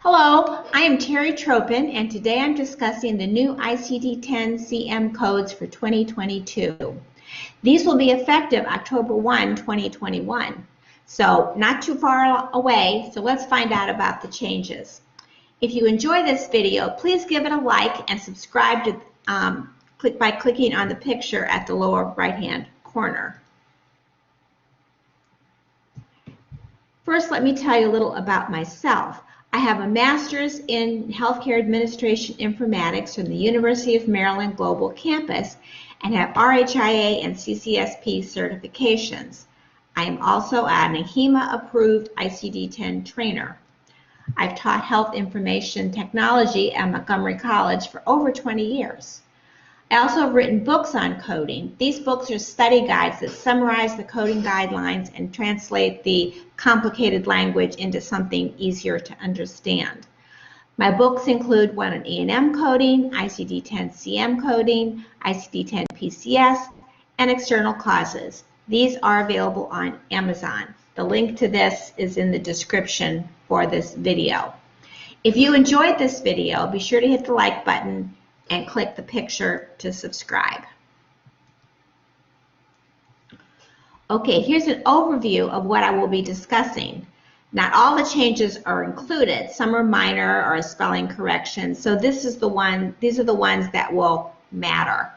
Hello, I am Terry Tropin, and today I'm discussing the new ICD-10-CM codes for 2022. These will be effective October 1, 2021. So not too far away, so let's find out about the changes. If you enjoy this video, please give it a like and subscribe to by clicking on the picture at the lower right-hand corner. First, let me tell you a little about myself. I have a master's in healthcare administration informatics from the University of Maryland Global Campus and have RHIA and CCSP certifications. I am also an AHIMA approved ICD-10 trainer. I've taught health information technology at Montgomery College for over 20 years. I also have written books on coding. These books are study guides that summarize the coding guidelines and translate the complicated language into something easier to understand. My books include one on E&M coding, ICD-10-CM coding, ICD-10-PCS, and external causes. These are available on Amazon. The link to this is in the description for this video. If you enjoyed this video, be sure to hit the like button and click the picture to subscribe. Okay, here's an overview of what I will be discussing. Not all the changes are included. Some are minor or spelling corrections. So these are the ones that will matter.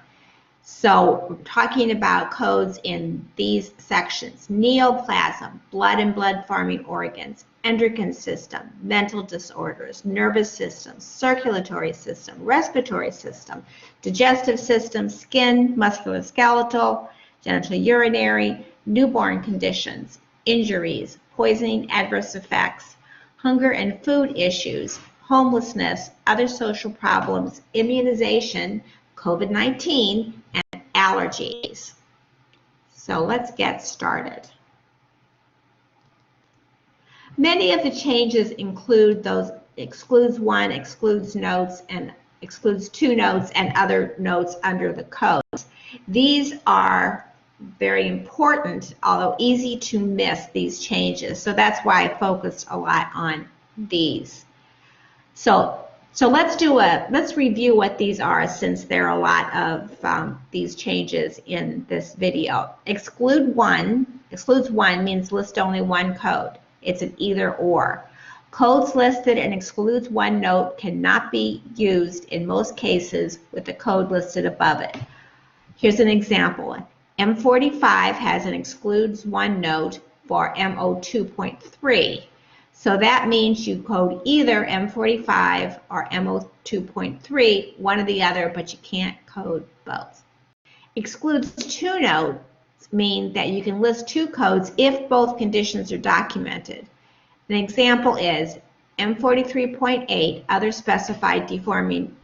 So we're talking about codes in these sections: neoplasm, blood and blood-forming organs, endocrine system, mental disorders, nervous system, circulatory system, respiratory system, digestive system, skin, musculoskeletal, genitourinary, newborn conditions, injuries, poisoning, adverse effects, hunger and food issues, homelessness, other social problems, immunization, COVID-19, and allergies. So let's get started. Many of the changes include those excludes one, excludes notes, and excludes two notes and other notes under the codes. These are very important, although easy to miss these changes. So that's why I focused a lot on these. So let's review what these are, since there are a lot of these changes in this video. Excludes one means list only one code. It's an either or. Codes listed and excludes one note cannot be used in most cases with the code listed above it. Here's an example. M45 has an excludes one note for MO2.3. So that means you code either M45 or MO2.3, one or the other, but you can't code both. Excludes two notes mean that you can list two codes if both conditions are documented. An example is M43.8, other specified deforming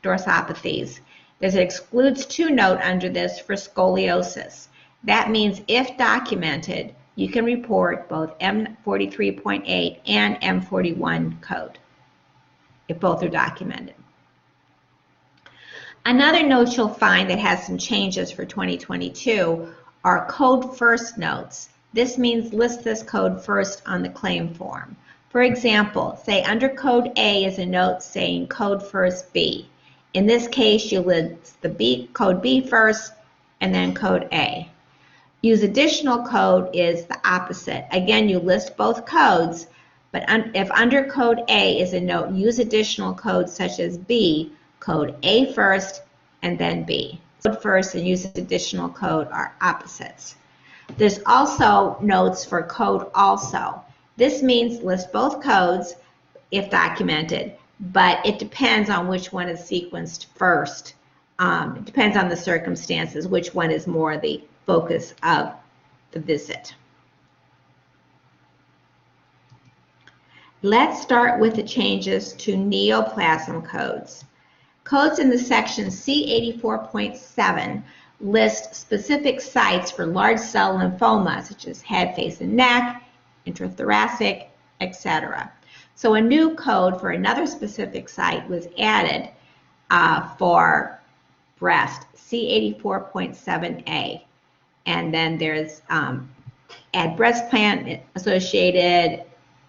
dorsopathies. There's an excludes two note under this for scoliosis. That means if documented, you can report both M43.8 and M41 code if both are documented. Another note you'll find that has some changes for 2022 are code first notes. This means list this code first on the claim form. For example, say under code A is a note saying code first B. In this case, you list the code B first and then code A. Use additional code is the opposite. Again, you list both codes, but if under code A is a note, use additional codes such as B, code A first and then B. Code first and use additional code are opposites. There's also notes for code also. This means list both codes if documented, but it depends on which one is sequenced first. It depends on the circumstances, which one is more the focus of the visit. Let's start with the changes to neoplasm codes. Codes in the section C84.7 list specific sites for large cell lymphoma, such as head, face, and neck, intrathoracic, etc. So a new code for another specific site was added for breast, C84.7A. And then there's add breast plant associated,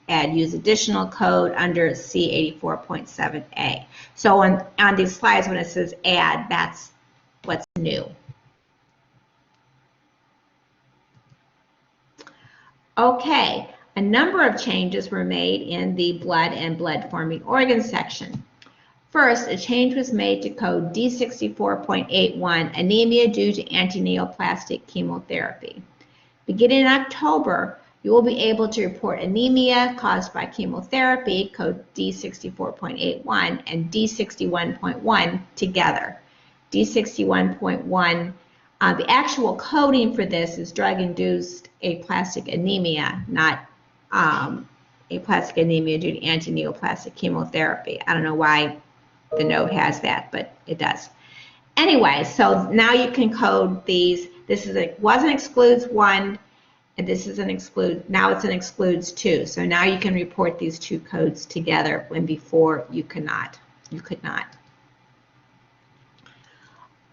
add use additional code under C84.7A. So on these slides, when it says add, that's what's new. Okay, a number of changes were made in the blood and blood-forming organs section. First, a change was made to code D64.81, anemia due to antineoplastic chemotherapy. Beginning in October, you will be able to report anemia caused by chemotherapy, code D64.81, and D61.1 together. D61.1, the actual coding for this is drug-induced aplastic anemia, not aplastic anemia due to antineoplastic chemotherapy. I don't know why the note has that, but it does. Anyway, so now you can code these. This was an excludes 1, and this is an exclude. Now it's an excludes 2. So now you can report these two codes together when before you could not.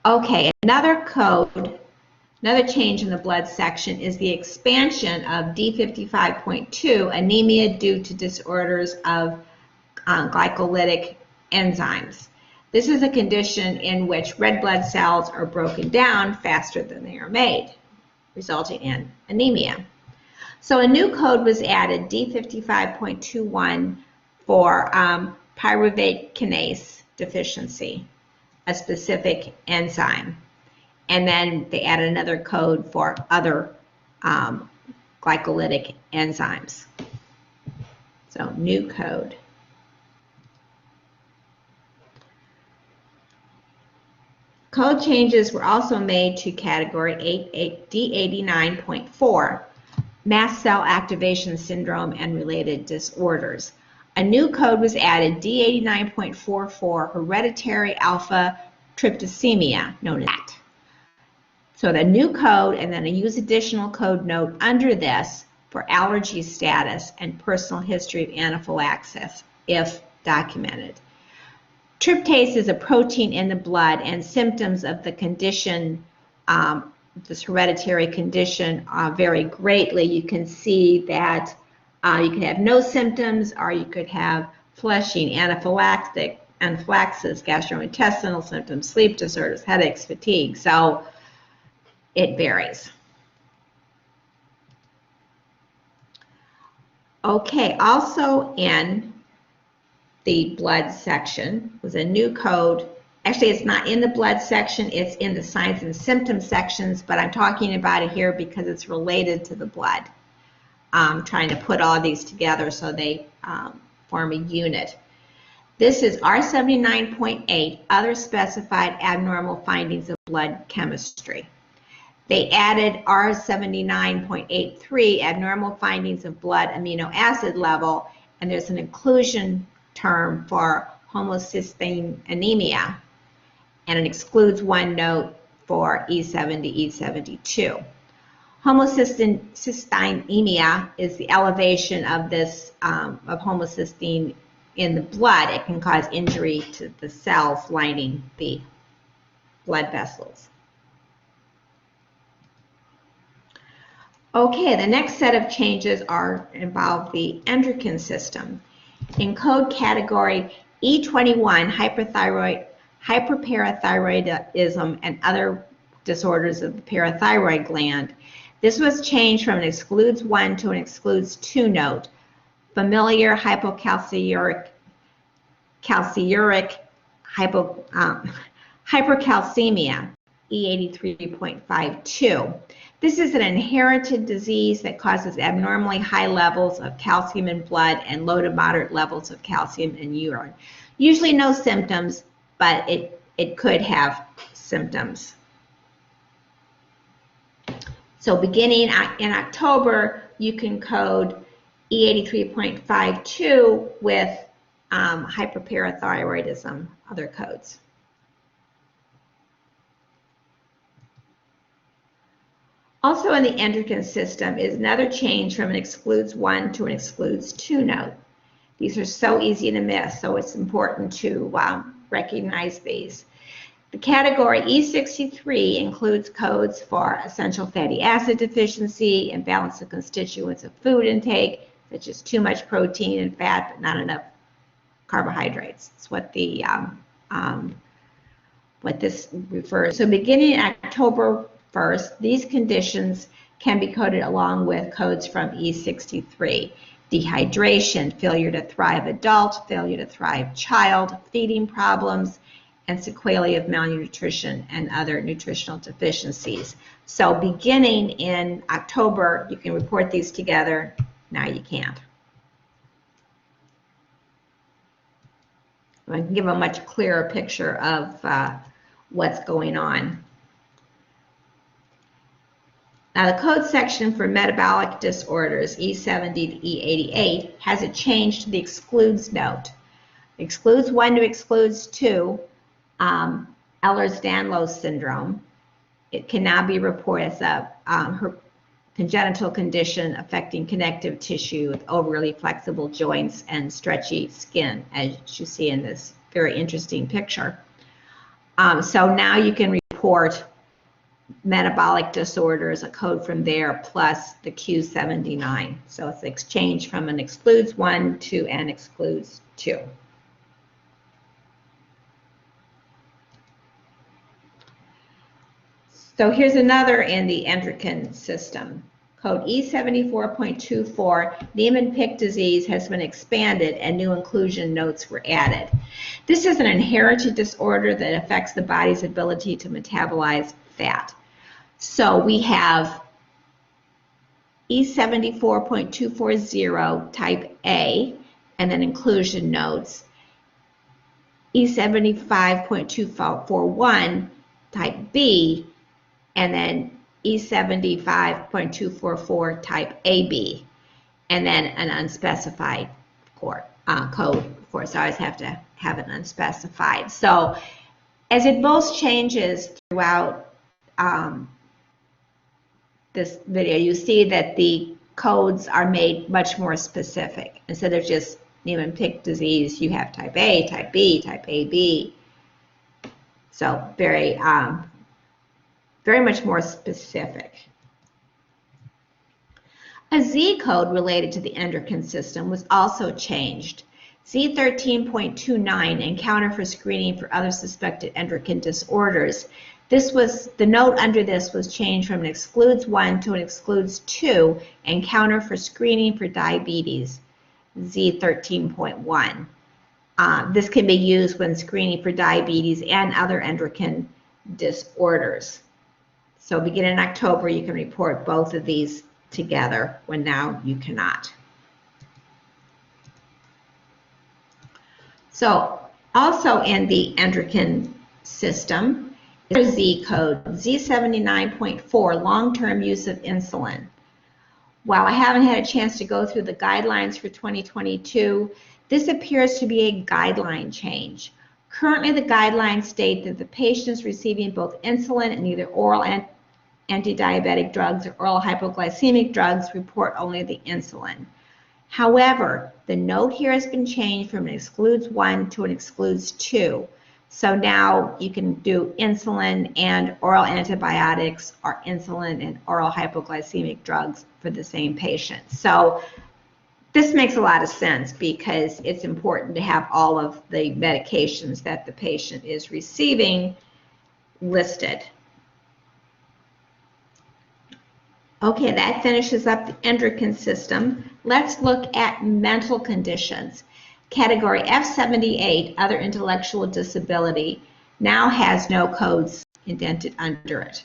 Okay, another code, another change in the blood section is the expansion of D55.2, anemia due to disorders of glycolytic enzymes. This is a condition in which red blood cells are broken down faster than they are made, resulting in anemia. So a new code was added, D55.21, for pyruvate kinase deficiency, a specific enzyme. And then they added another code for other glycolytic enzymes. So new code. Code changes were also made to category D89.4, mast cell activation syndrome and related disorders. A new code was added, D89.44, hereditary alpha tryptosemia, known as that. So the new code and then a use additional code note under this for allergy status and personal history of anaphylaxis, if documented. Tryptase is a protein in the blood, and symptoms of the condition, this hereditary condition, vary greatly. You can see that you can have no symptoms, or you could have flushing, anaphylaxis, gastrointestinal symptoms, sleep disorders, headaches, fatigue. So it varies. Okay, also in the blood section was a new code. Actually, it's not in the blood section, it's in the signs and symptoms sections, but I'm talking about it here because it's related to the blood. I'm trying to put all these together so they form a unit. This is R79.8, other specified abnormal findings of blood chemistry. They added R79.83, abnormal findings of blood amino acid level, and there's an inclusion term for homocysteine anemia, and it excludes one note for E70, E72. Homocystinemia is the elevation of this of homocysteine in the blood. It can cause injury to the cells lining the blood vessels. Okay, the next set of changes involve the endocrine system. In code category E21, hyperparathyroidism and other disorders of the parathyroid gland, this was changed from an excludes 1 to an excludes 2 note. Familiar hypercalciuric hypercalcemia, E83.52. This is an inherited disease that causes abnormally high levels of calcium in blood and low to moderate levels of calcium in urine. Usually no symptoms, but it could have symptoms. So beginning in October, you can code E83.52 with hyperparathyroidism, other codes. Also in the endocrine system is another change from an excludes 1 to an excludes 2 note. These are so easy to miss, so it's important to recognize these. The category E63 includes codes for essential fatty acid deficiency, imbalance of constituents of food intake, It's just too much protein and fat, but not enough carbohydrates. It's what the what this refers. So beginning October 1st, these conditions can be coded along with codes from E63. Dehydration, failure to thrive adult, failure to thrive child, feeding problems, and sequelae of malnutrition and other nutritional deficiencies. So beginning in October, you can report these together. Now you can't. I can give a much clearer picture of what's going on. Now, the code section for metabolic disorders, E70 to E88, has a change to the excludes note. Excludes 1 to excludes 2, Ehlers-Danlos syndrome. It can now be reported as a congenital condition affecting connective tissue with overly flexible joints and stretchy skin, as you see in this very interesting picture. So now you can report metabolic disorders, a code from there, plus the Q79. So it's exchange from an excludes 1 to an excludes 2. So here's another in the endocrine system. Code E74.24, Niemann-Pick disease has been expanded and new inclusion notes were added. This is an inherited disorder that affects the body's ability to metabolize fat. So we have E74.240 type A, and then inclusion notes. E75.241 type B, and then E75.244 type AB, and then an unspecified code. Of course, I always have to have it unspecified. So as it both changes throughout this video, you see that the codes are made much more specific. Instead of just Niemann-Pick disease, you have type A, type B, type AB. So very much more specific. A Z code related to the endocrine system was also changed. Z13.29, encounter for screening for other suspected endocrine disorders. The note under this was changed from an excludes 1 to an excludes 2, encounter for screening for diabetes, Z13.1. This can be used when screening for diabetes and other endocrine disorders. So beginning in October, you can report both of these together when now you cannot. So also in the endocrine system, is a Z code, Z79.4, long-term use of insulin. While I haven't had a chance to go through the guidelines for 2022, this appears to be a guideline change. Currently, the guidelines state that the patients receiving both insulin and either oral anti-diabetic drugs or oral hypoglycemic drugs report only the insulin. However, the note here has been changed from an excludes 1 to an excludes 2. So now you can do insulin and oral antibiotics or insulin and oral hypoglycemic drugs for the same patient. So this makes a lot of sense because it's important to have all of the medications that the patient is receiving listed. Okay, that finishes up the endocrine system. Let's look at mental conditions. Category F78, other intellectual disability, now has no codes indented under it.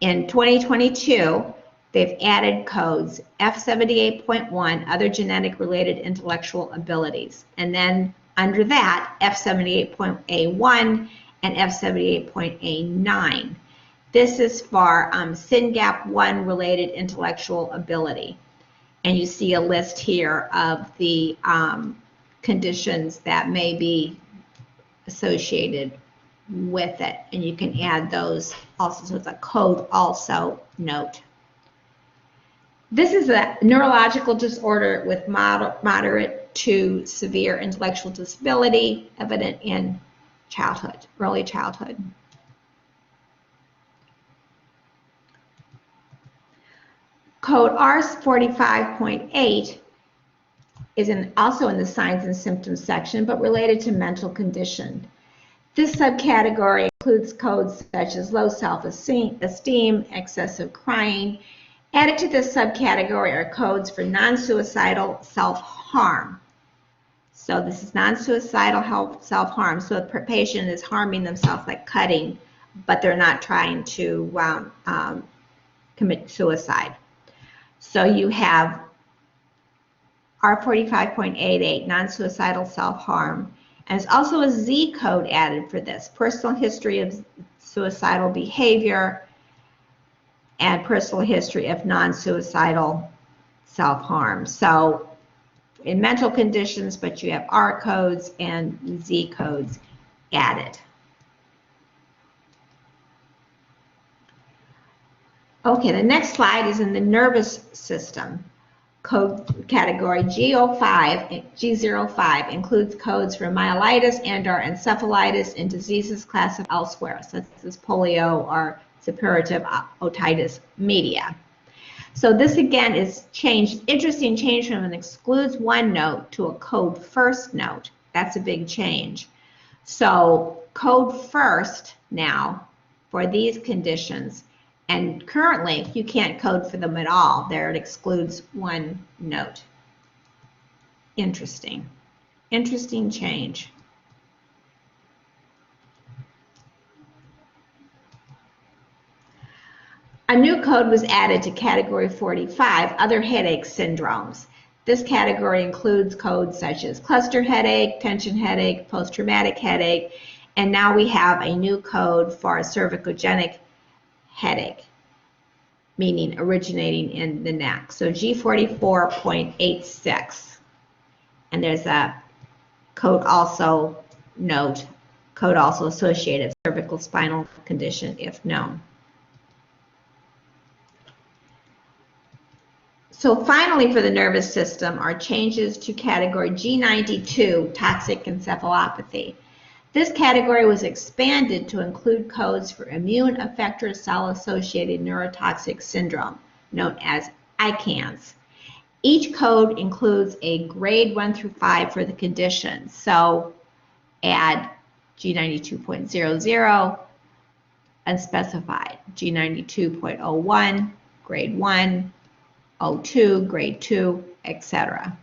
In 2022, they've added codes F78.1, other genetic related intellectual abilities. And then under that, F78.A1 and F78.A9. This is for SYNGAP1 related intellectual ability. And you see a list here of the conditions that may be associated with it. And you can add those also, so it's a code also note. This is a neurological disorder with moderate to severe intellectual disability evident in childhood, early childhood. Code R45.8 is also in the signs and symptoms section, but related to mental condition. This subcategory includes codes such as low self-esteem, excessive crying. Added to this subcategory are codes for non-suicidal self-harm. So this is non-suicidal self-harm. So the patient is harming themselves, like cutting, but they're not trying to commit suicide. So you have R45.88, non-suicidal self-harm. And there's also a Z code added for this, personal history of suicidal behavior and personal history of non-suicidal self-harm. So in mental conditions, but you have R codes and Z codes added. Okay, the next slide is in the nervous system. Code category G05 includes codes for myelitis and/or encephalitis and diseases classified elsewhere, such as polio or suppurative otitis media. So this again is changed, interesting change from an excludes one note to a code first note. That's a big change. So code first now for these conditions. And currently, you can't code for them at all. There it excludes one note. Interesting. Interesting change. A new code was added to category 45, other headache syndromes. This category includes codes such as cluster headache, tension headache, post-traumatic headache, and now we have a new code for a cervicogenic headache, meaning originating in the neck. So G44.86. And there's a code also associated cervical spinal condition if known. So finally for the nervous system are changes to category G92, toxic encephalopathy. This category was expanded to include codes for immune effector cell-associated neurotoxic syndrome, known as ICANS. Each code includes a grade 1 through 5 for the condition. So add G92.00, unspecified, G92.01, grade 1, 02, grade 2, etc.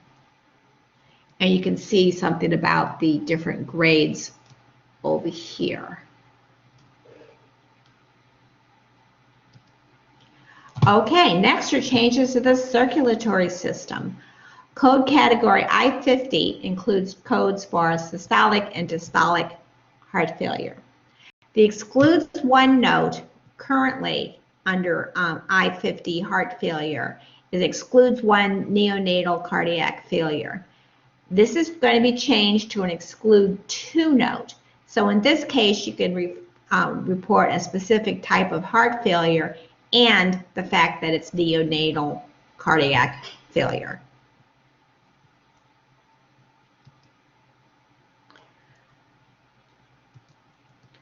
And you can see something about the different grades over here. Okay, next are changes to the circulatory system. Code category I-50 includes codes for systolic and diastolic heart failure. The excludes one note currently under I-50 heart failure is excludes one neonatal cardiac failure. This is going to be changed to an exclude two note. So in this case, you can report a specific type of heart failure and the fact that it's neonatal cardiac failure.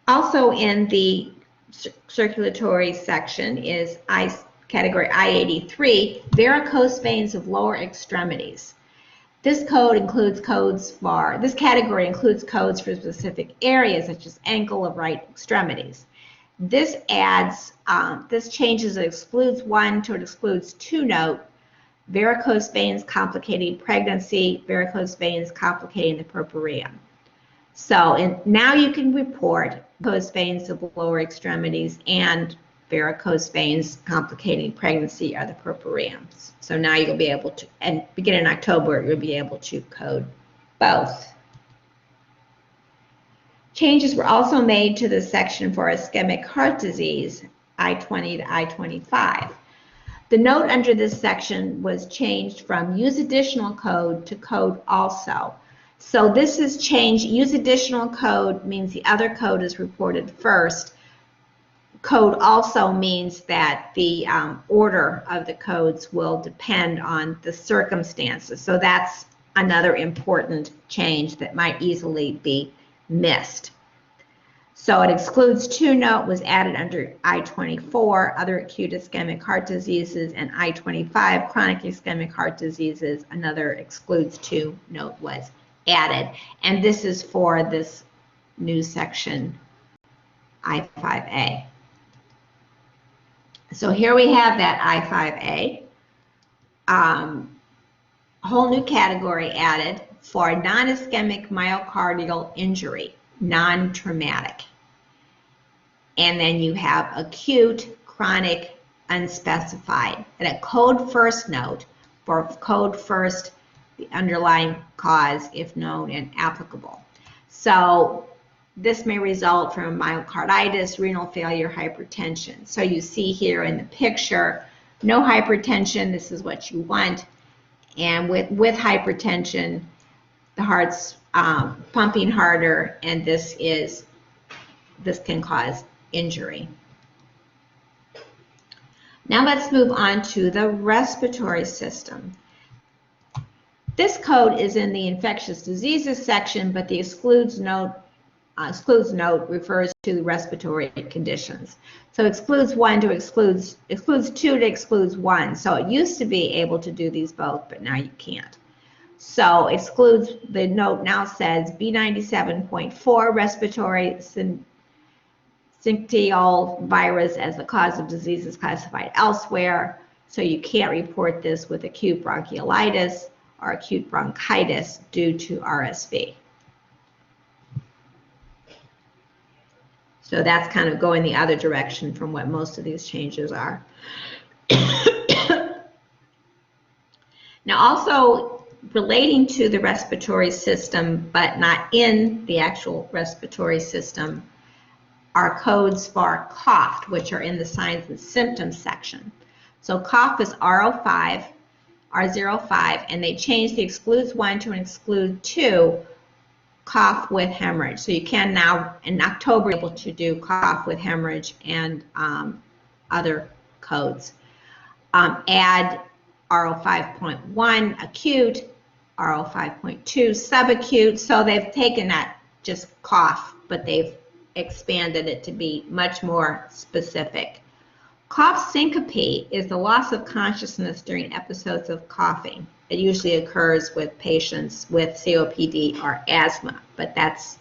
Also in the circulatory section is category I-83, varicose veins of lower extremities. This category includes codes for specific areas such as ankle of right extremities. This changes it excludes one to an excludes two note, varicose veins complicating pregnancy, varicose veins complicating the purpurium. So now you can report varicose veins of the lower extremities and varicose veins complicating pregnancy are the purpuriums. So now you'll be able to, and beginning in October, you'll be able to code both. Changes were also made to the section for ischemic heart disease, I-20 to I-25. The note under this section was changed from use additional code to code also. So this is changed. Use additional code means the other code is reported first. Code also means that the order of the codes will depend on the circumstances. So that's another important change that might easily be missed. So it excludes 2 note, was added under I-24, other acute ischemic heart diseases, and I-25, chronic ischemic heart diseases, another excludes 2 note was added. And this is for this new section, I-5A. So here we have that I-5A, whole new category added for non-ischemic myocardial injury, non-traumatic. And then you have acute, chronic, unspecified. And a code first note for code first, the underlying cause, if known and applicable. So this may result from myocarditis, renal failure, hypertension. So you see here in the picture, no hypertension, this is what you want. And with hypertension, the heart's pumping harder, and this can cause injury. Now let's move on to the respiratory system. This code is in the infectious diseases section, but the excludes note refers to the respiratory conditions. So excludes 1 to excludes 2 to excludes 1. So it used to be able to do these both, but now you can't. So excludes, the note now says B97.4 respiratory syncytial virus as the cause of diseases classified elsewhere. So you can't report this with acute bronchiolitis or acute bronchitis due to RSV. So that's kind of going the other direction from what most of these changes are. Now also relating to the respiratory system, but not in the actual respiratory system, are codes for cough, which are in the signs and symptoms section. So cough is R05, and they changed the excludes 1 to an exclude 2, cough with hemorrhage. So you can now, in October, be able to do cough with hemorrhage and other codes. Add R05.1 acute, R05.2 subacute. So they've taken that just cough, but they've expanded it to be much more specific. Cough syncope is the loss of consciousness during episodes of coughing. It usually occurs with patients with COPD or asthma, but that's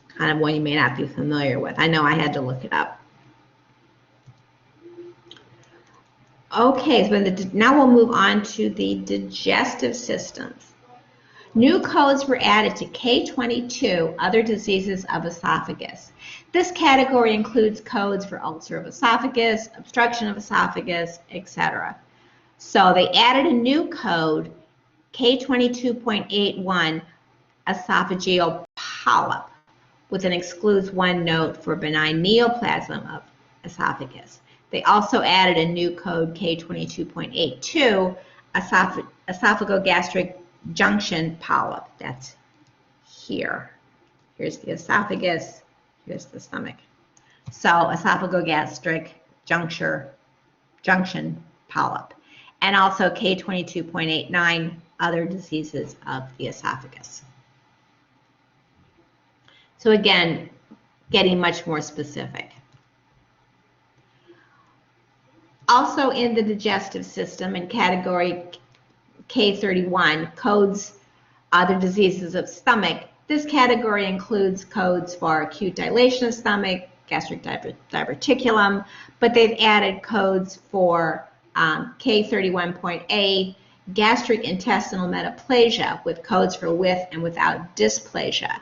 kind of one you may not be familiar with. I know I had to look it up. Okay, so now we'll move on to the digestive systems. New codes were added to K22, other diseases of esophagus. This category includes codes for ulcer of esophagus, obstruction of esophagus, etc. So they added a new code, K22.81, esophageal polyp, with an excludes 1 note for benign neoplasm of esophagus. They also added a new code, K22.82, esophagogastric junction polyp. That's here. Here's the esophagus, here's the stomach. So esophagogastric junction polyp. And also K22.89, other diseases of the esophagus. So again, getting much more specific. Also in the digestive system in category K31, codes other diseases of stomach. This category includes codes for acute dilation of stomach, gastric diverticulum, but they've added codes for K31.A, gastric intestinal metaplasia, with codes for with and without dysplasia.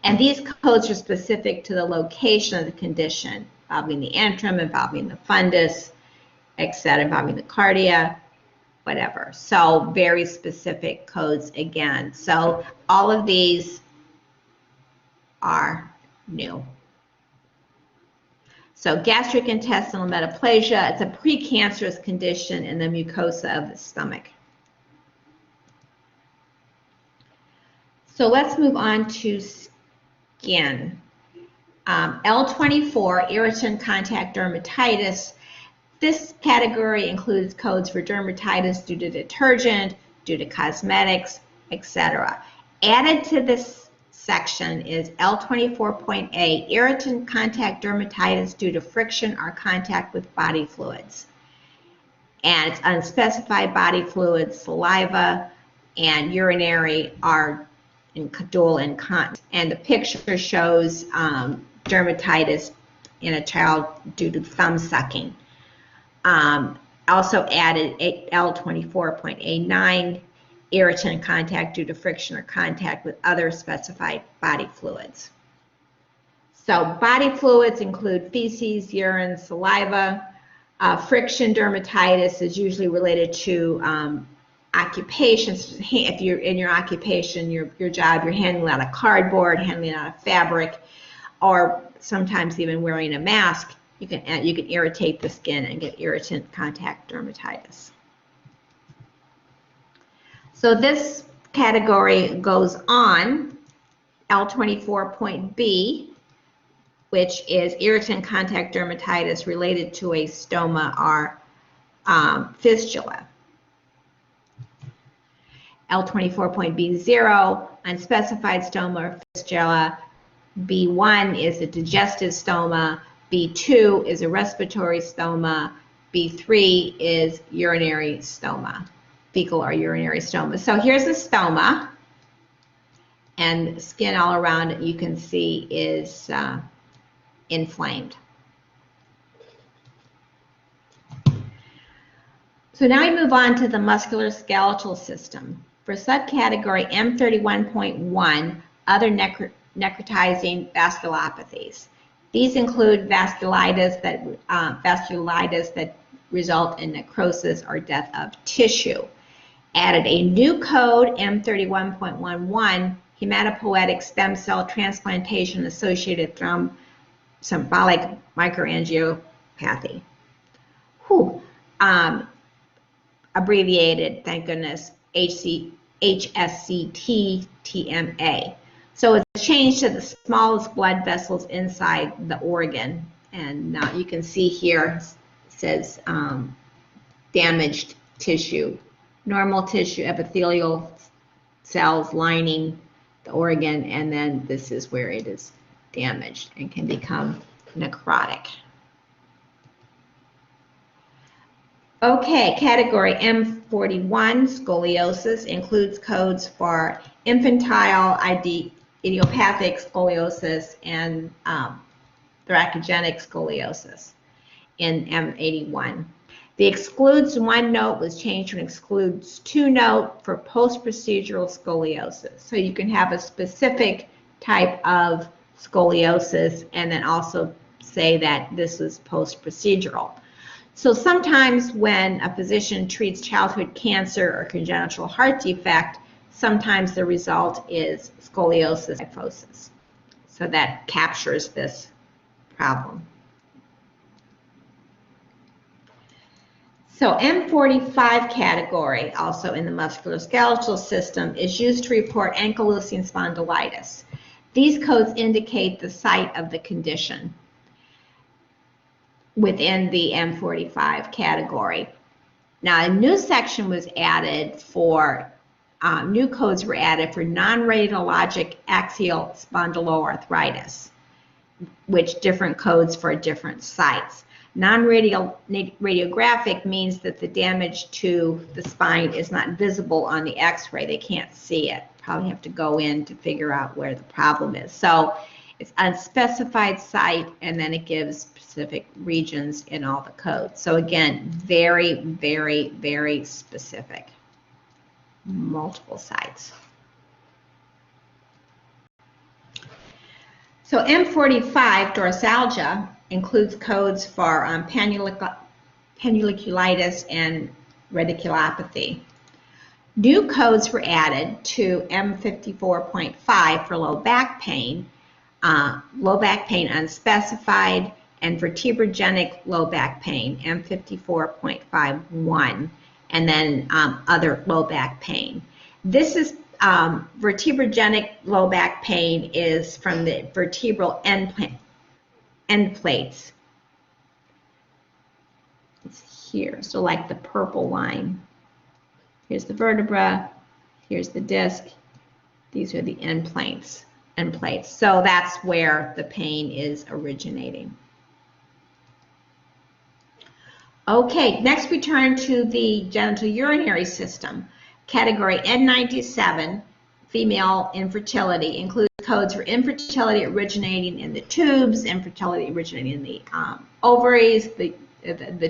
And these codes are specific to the location of the condition, involving the antrum, involving the fundus, etc., involving the cardia, whatever. So very specific codes again. So all of these are new. So gastric intestinal metaplasia, it's a precancerous condition in the mucosa of the stomach. So let's move on to skin. L24, irritant contact dermatitis. This category includes codes for dermatitis due to detergent, due to cosmetics, etc. Added to this section is L24.A, irritant contact dermatitis due to friction or contact with body fluids. And it's unspecified body fluids, saliva, and urinary are in dual incontinence. And the picture shows dermatitis in a child due to thumb sucking. Also added L24.A9, irritant contact due to friction or contact with other specified body fluids. So body fluids include feces, urine, saliva. Friction dermatitis is usually related to occupations. If you're in your occupation, your job, you're handling out of cardboard, handling out of fabric, or sometimes even wearing a mask, you can irritate the skin and get irritant contact dermatitis. So this category goes on, L24.B, which is irritant contact dermatitis related to a stoma or fistula. L24.B0, unspecified stoma or fistula. B1 is a digestive stoma. B2 is a respiratory stoma. B3 is urinary stoma, fecal or urinary stoma. So here's a stoma, and the skin all around it you can see is inflamed. So now we move on to the musculoskeletal system. For subcategory M31.1, other necrotizing vasculopathies. These include vasculitis that result in necrosis or death of tissue. Added a new code, M31.11, hematopoietic stem cell transplantation associated thromboembolic microangiopathy. Abbreviated, thank goodness, HSCT-TMA. So it's a change to the smallest blood vessels inside the organ. And you can see here, it says damaged tissue. Normal tissue, epithelial cells lining the organ, and then this is where it is damaged and can become necrotic. Okay, category M41, scoliosis, includes codes for infantile idiopathic scoliosis and thoracogenic scoliosis in M81. The excludes one note was changed to an excludes two note for post-procedural scoliosis. So you can have a specific type of scoliosis and then also say that this is post-procedural. So sometimes when a physician treats childhood cancer or congenital heart defect, sometimes the result is scoliosis kyphosis. So that captures this problem. So M45 category, also in the musculoskeletal system, is used to report ankylosing spondylitis. These codes indicate the site of the condition within the M45 category. Now, a new section was added for, new codes were added for non-radiologic axial spondyloarthritis, which different codes for different sites. Non-radiographic means that the damage to the spine is not visible on the x-ray. They can't see it. Probably have to go in to figure out where the problem is. So it's unspecified site, and then it gives specific regions in all the codes. So again, very, very, very specific. Multiple sites. So M45, dorsalgia, includes codes for panniculitis and radiculopathy. New codes were added to M54.5 for low back pain unspecified, and vertebrogenic low back pain, M54.51, and then other low back pain. This is vertebrogenic low back pain is from the vertebral end plates. It's here, so like the purple line. Here's the vertebra, here's the disc, these are the end plates. and plates. So that's where the pain is originating. Okay, next we turn to the genitourinary system. Category N97, female infertility, includes codes for infertility originating in the tubes, infertility originating in the ovaries, the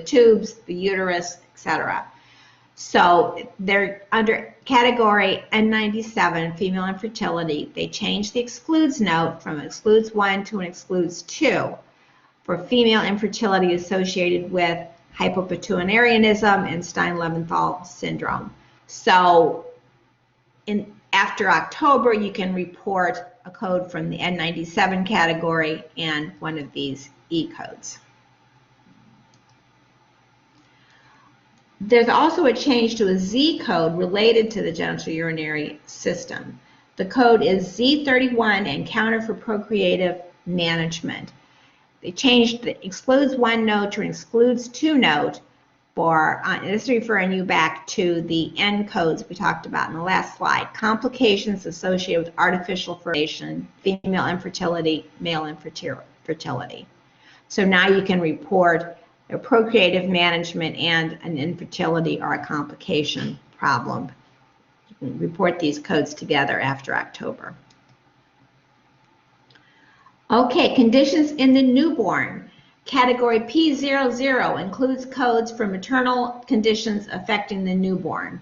tubes, the uterus, etc. So they're under category N97, female infertility. They changed the excludes note from excludes 1 to an excludes 2 for female infertility associated with hypopituitarianism and Stein-Leventhal syndrome. So after October, you can report a code from the N97 category and one of these E codes. There's also a change to a Z code related to the genitourinary system. The code is Z31, Encounter for Procreative Management. They changed the excludes 1 note to an excludes 2 note for, this is referring you back to the N codes we talked about in the last slide. Complications associated with artificial fertilization, female infertility, male infertility. So now you can report a procreative management and an infertility or a complication problem. You can report these codes together after October. Okay, conditions in the newborn. Category P00 includes codes for maternal conditions affecting the newborn.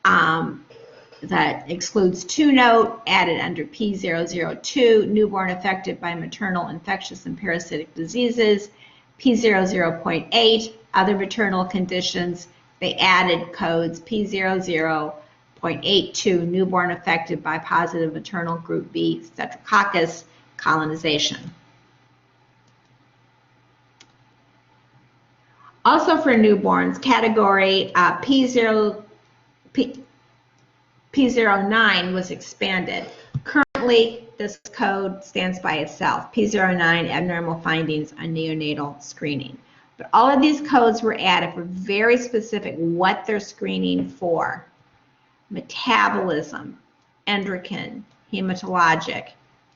That excludes 2 note, added under P002, newborn affected by maternal infectious and parasitic diseases. P00.8, other maternal conditions. They added codes P00.82, newborn affected by positive maternal group B Streptococcus colonization. Also for newborns, category P09 was expanded. Currently, this code stands by itself, P09, abnormal findings on neonatal screening. But all of these codes were added for very specific what they're screening for. Metabolism, endocrine, hematologic,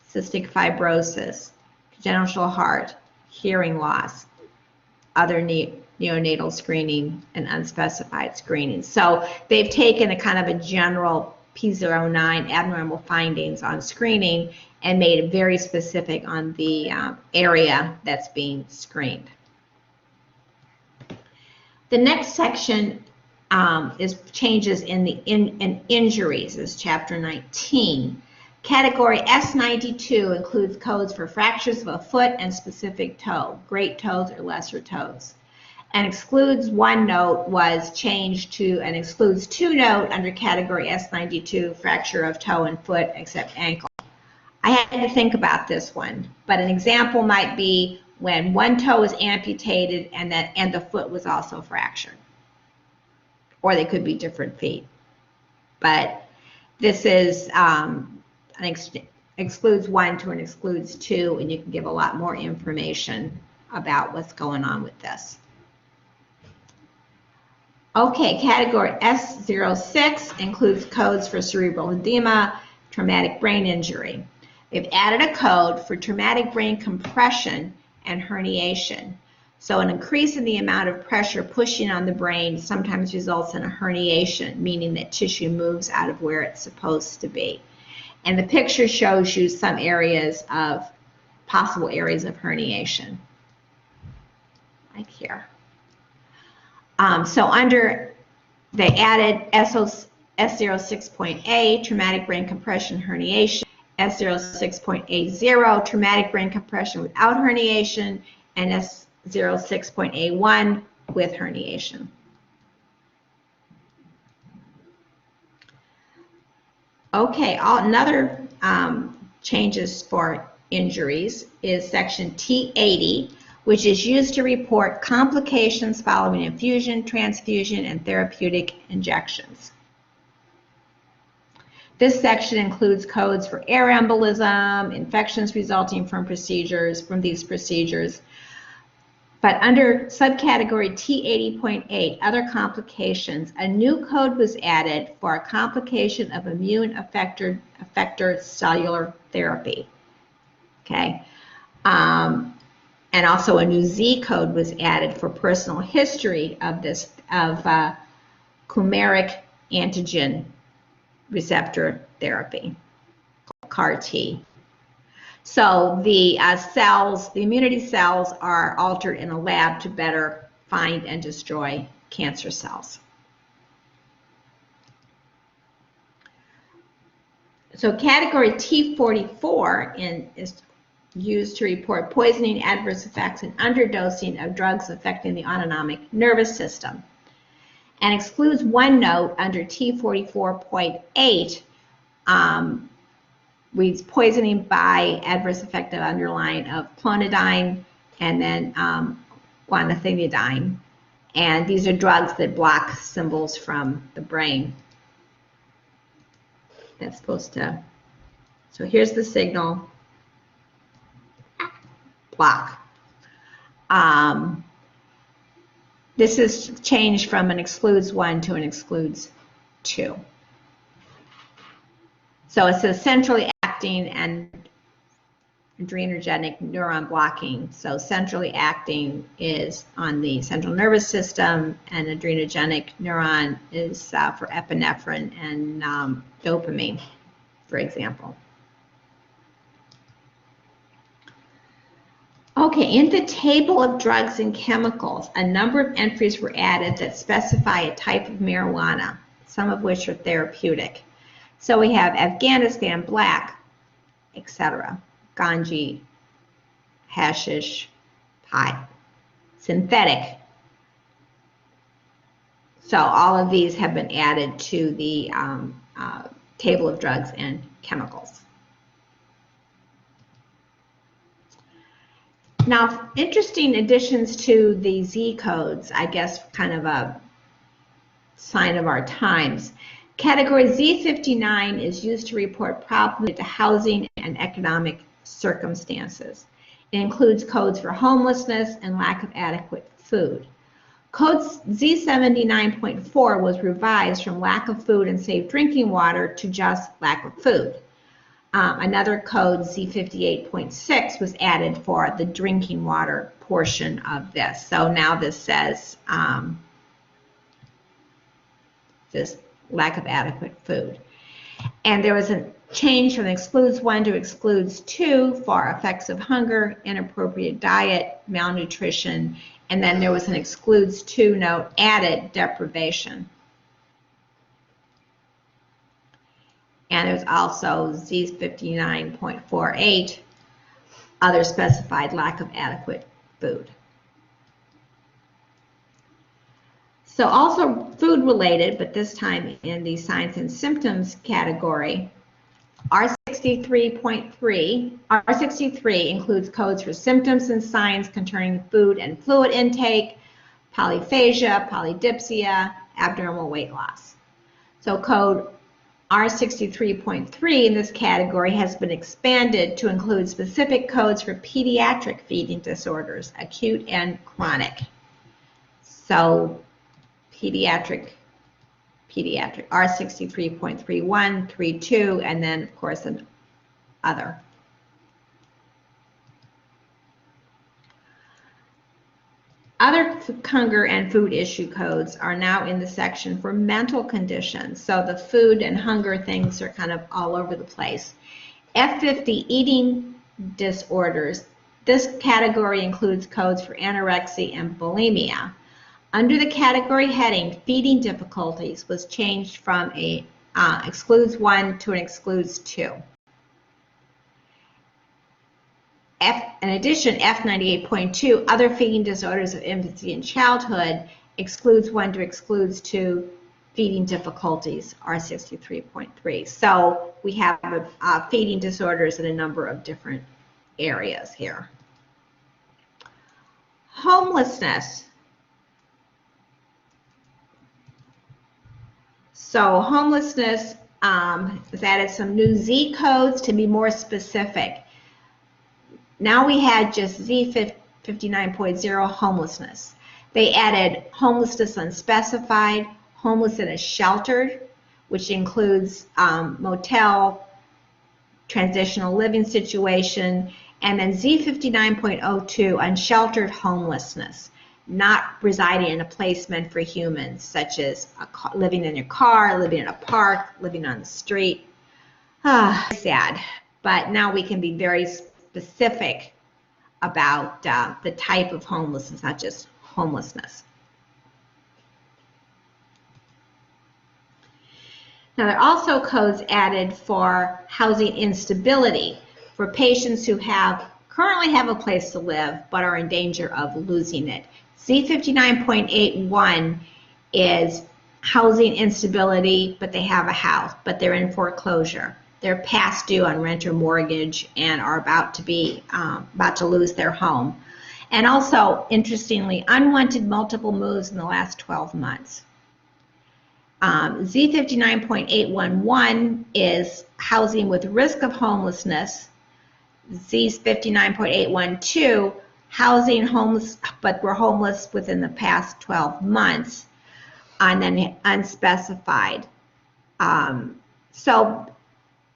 cystic fibrosis, congenital heart, hearing loss, other neonatal screening, and unspecified screening. So they've taken a kind of a general P09 abnormal findings on screening and made it very specific on the area that's being screened. The next section is changes in the injuries, is chapter 19. Category S92 includes codes for fractures of a foot and specific toe, great toes or lesser toes. An excludes 1 note was changed to an excludes 2 note under category S92, fracture of toe and foot except ankle. I had to think about this one, but an example might be when one toe is amputated and the foot was also fractured. Or they could be different feet. But this is an excludes 1 to an excludes 2, and you can give a lot more information about what's going on with this. Okay, category S06 includes codes for cerebral edema, traumatic brain injury. They've added a code for traumatic brain compression and herniation. So an increase in the amount of pressure pushing on the brain sometimes results in a herniation, meaning that tissue moves out of where it's supposed to be. And the picture shows you some areas of, possible areas of herniation, like here. So they added S06.A, traumatic brain compression herniation, S06.A0, traumatic brain compression without herniation, and S06.A1 with herniation. Okay, another changes for injuries is section T80, which is used to report complications following infusion, transfusion, and therapeutic injections. This section includes codes for air embolism, infections resulting from these procedures, But under subcategory T80.8, other complications, a new code was added for a complication of immune effector cellular therapy. Okay. And also a new Z code was added for personal history of chimeric antigen receptor therapy, CAR-T. So the cells, the immunity cells, are altered in a lab to better find and destroy cancer cells. So category T44 is used to report poisoning, adverse effects, and underdosing of drugs affecting the autonomic nervous system, and excludes one note under T44.8, reads poisoning by adverse effect of underlying of clonidine and then guanethidine. And these are drugs that block symbols from the brain. That's supposed to, so here's the signal, block. This is changed from an excludes 1 to an excludes 2. So it says centrally acting and adrenergic neuron blocking. So centrally acting is on the central nervous system, and adrenergic neuron is for epinephrine and dopamine, for example. Okay, in the table of drugs and chemicals, a number of entries were added that specify a type of marijuana, some of which are therapeutic. So we have Afghanistan black, etc., ganji, hashish, pot, synthetic. So all of these have been added to the table of drugs and chemicals. Now, interesting additions to the Z codes, I guess kind of a sign of our times. Category Z59 is used to report problems to housing and economic circumstances. It includes codes for homelessness and lack of adequate food. Code Z79.4 was revised from lack of food and safe drinking water to just lack of food. Another code, Z58.6, was added for the drinking water portion of this. So now this says this lack of adequate food. And there was a change from excludes 1 to excludes 2 for effects of hunger, inappropriate diet, malnutrition, and then there was an excludes 2 note added, deprivation. And there's also Z59.48, other specified lack of adequate food. So also food related, but this time in the signs and symptoms category, R63 includes codes for symptoms and signs concerning food and fluid intake, polyphagia, polydipsia, abnormal weight loss. So code R63.3 in this category has been expanded to include specific codes for pediatric feeding disorders, acute and chronic. So pediatric R63.31, 32, and then of course an other. Other hunger and food issue codes are now in the section for mental conditions. So the food and hunger things are kind of all over the place. F50 eating disorders. This category includes codes for anorexia and bulimia. Under the category heading, feeding difficulties was changed from a excludes 1 to an excludes 2. In addition, F98.2, other feeding disorders of infancy and childhood, excludes 1 to excludes 2, feeding difficulties, R63.3. So we have feeding disorders in a number of different areas here. Homelessness. So homelessness has added some new Z codes to be more specific. Now we had just Z59 59.0, homelessness. They added homelessness unspecified, homelessness sheltered, which includes motel, transitional living situation, and then Z59.02, unsheltered homelessness, not residing in a place meant for humans, such as living in your car, living in a park, living on the street. Sad, but now we can be very specific about the type of homelessness, not just homelessness. Now, there are also codes added for housing instability for patients who currently have a place to live but are in danger of losing it. Z59.81 is housing instability, but they have a house, but they're in foreclosure. They're past due on rent or mortgage and are about to lose their home. And also, interestingly, unwanted multiple moves in the last 12 months. Z59.811 is housing with risk of homelessness. Z59.812, housing homeless, but we're homeless within the past 12 months, and then unspecified. So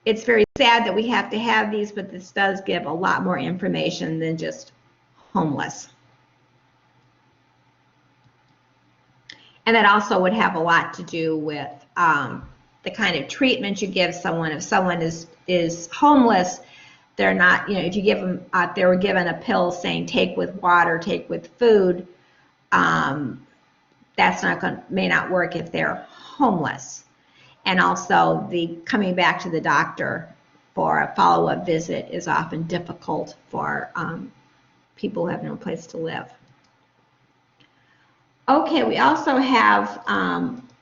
it's very sad that we have to have these, but this does give a lot more information than just homeless. And that also would have a lot to do with the kind of treatment you give someone. If someone is homeless, they're not, if you give them, they were given a pill saying take with water, take with food, that's may not work if they're homeless. And also the coming back to the doctor for a follow-up visit is often difficult for people who have no place to live. Okay, we also have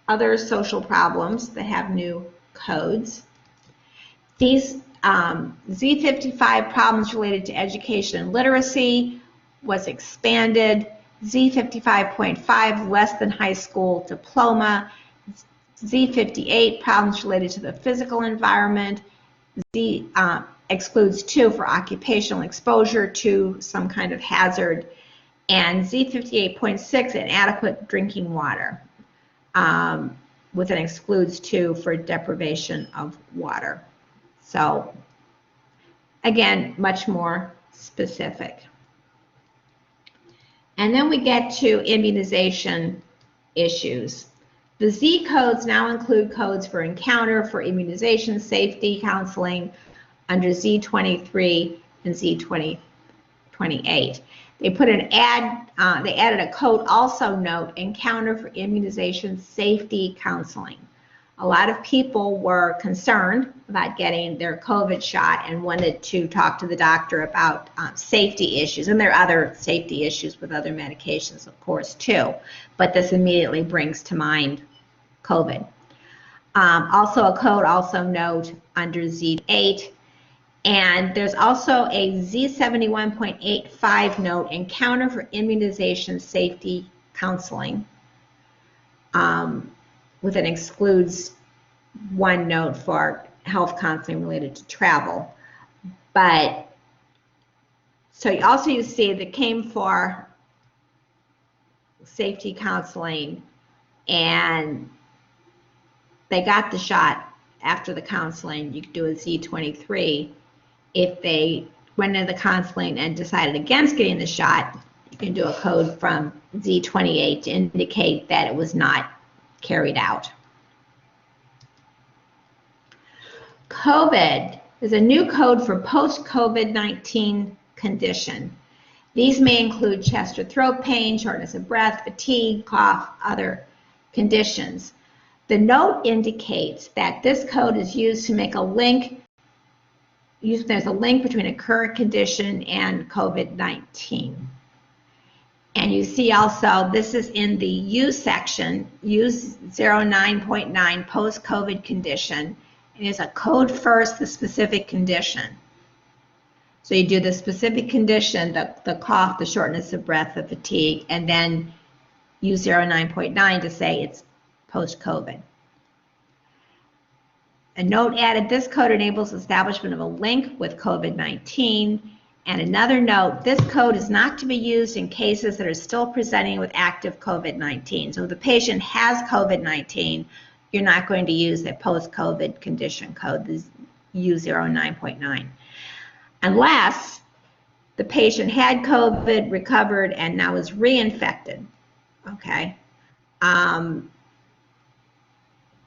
other social problems that have new codes. These Z55, problems related to education and literacy, was expanded. Z55.5, less than high school diploma. Z58, problems related to the physical environment. Z excludes 2 for occupational exposure to some kind of hazard. And Z58.6, inadequate drinking water, with an excludes 2 for deprivation of water. So again, much more specific. And then we get to immunization issues. The Z codes now include codes for encounter, for immunization, safety, counseling under Z23 and Z28. They put an they added a code also note, encounter for immunization, safety, counseling. A lot of people were concerned about getting their COVID shot and wanted to talk to the doctor about safety issues. And there are other safety issues with other medications, of course, too. But this immediately brings to mind COVID. Also a code also note under Z8. And there's also a Z71.85 note, encounter for immunization, safety, counseling, with an excludes 1 note for health counseling related to travel. But so you see that came for safety counseling, and they got the shot after the counseling. You could do a Z23. If they went into the counseling and decided against getting the shot, you can do a code from Z28 to indicate that it was not carried out. COVID is a new code for post-COVID-19 condition. These may include chest or throat pain, shortness of breath, fatigue, cough, other conditions. The note indicates that this code is used to make a link. There's a link between a current condition and COVID-19. And you see also, this is in the U section, use 09.9 post-COVID condition. And there's a code first, the specific condition. So you do the specific condition, the cough, the shortness of breath, the fatigue, and then use 09.9 to say it's post-COVID. A note added, this code enables establishment of a link with COVID-19, And another note, this code is not to be used in cases that are still presenting with active COVID-19. So if the patient has COVID-19, you're not going to use the post-COVID condition code, the U09.9, unless the patient had COVID, recovered, and now is reinfected, okay?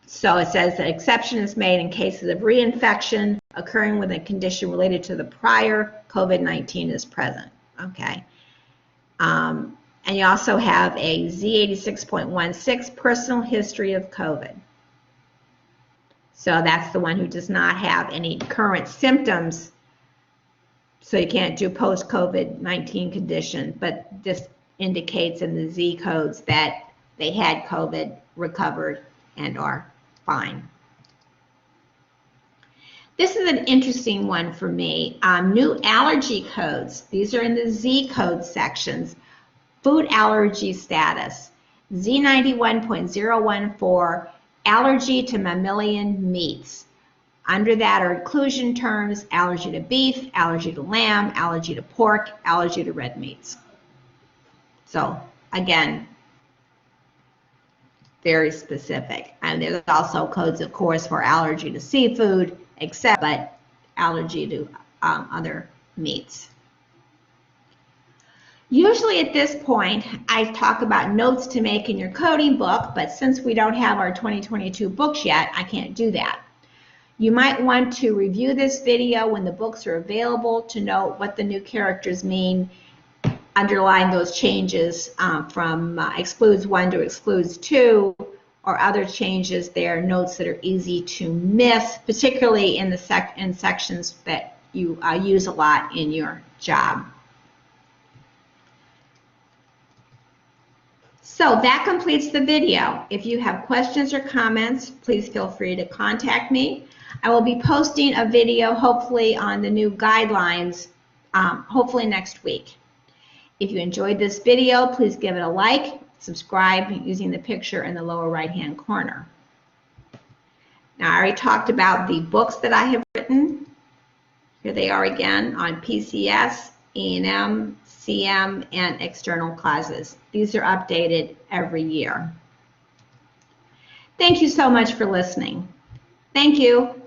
So it says that exception is made in cases of reinfection occurring when a condition related to the prior COVID-19 is present, okay? And you also have a Z86.16 personal history of COVID. So that's the one who does not have any current symptoms. So you can't do post-COVID-19 condition, but this indicates in the Z codes that they had COVID, recovered, and are fine. This is an interesting one for me. New allergy codes. These are in the Z code sections. Food allergy status. Z91.014, allergy to mammalian meats. Under that are inclusion terms: allergy to beef, allergy to lamb, allergy to pork, allergy to red meats. So again, very specific. And there's also codes, of course, for allergy to seafood, except but allergy to other meats. Usually at this point, I talk about notes to make in your coding book, but since we don't have our 2022 books yet, I can't do that. You might want to review this video when the books are available to know what the new characters mean, underline those changes from excludes 1 to excludes 2, or other changes there, notes that are easy to miss, particularly in the sections that you use a lot in your job. So that completes the video. If you have questions or comments, please feel free to contact me. I will be posting a video hopefully on the new guidelines, hopefully next week. If you enjoyed this video, please give it a like, subscribe using the picture in the lower right-hand corner. Now, I already talked about the books that I have written. Here they are again on PCS, E&M, CM, and external causes. These are updated every year. Thank you so much for listening. Thank you.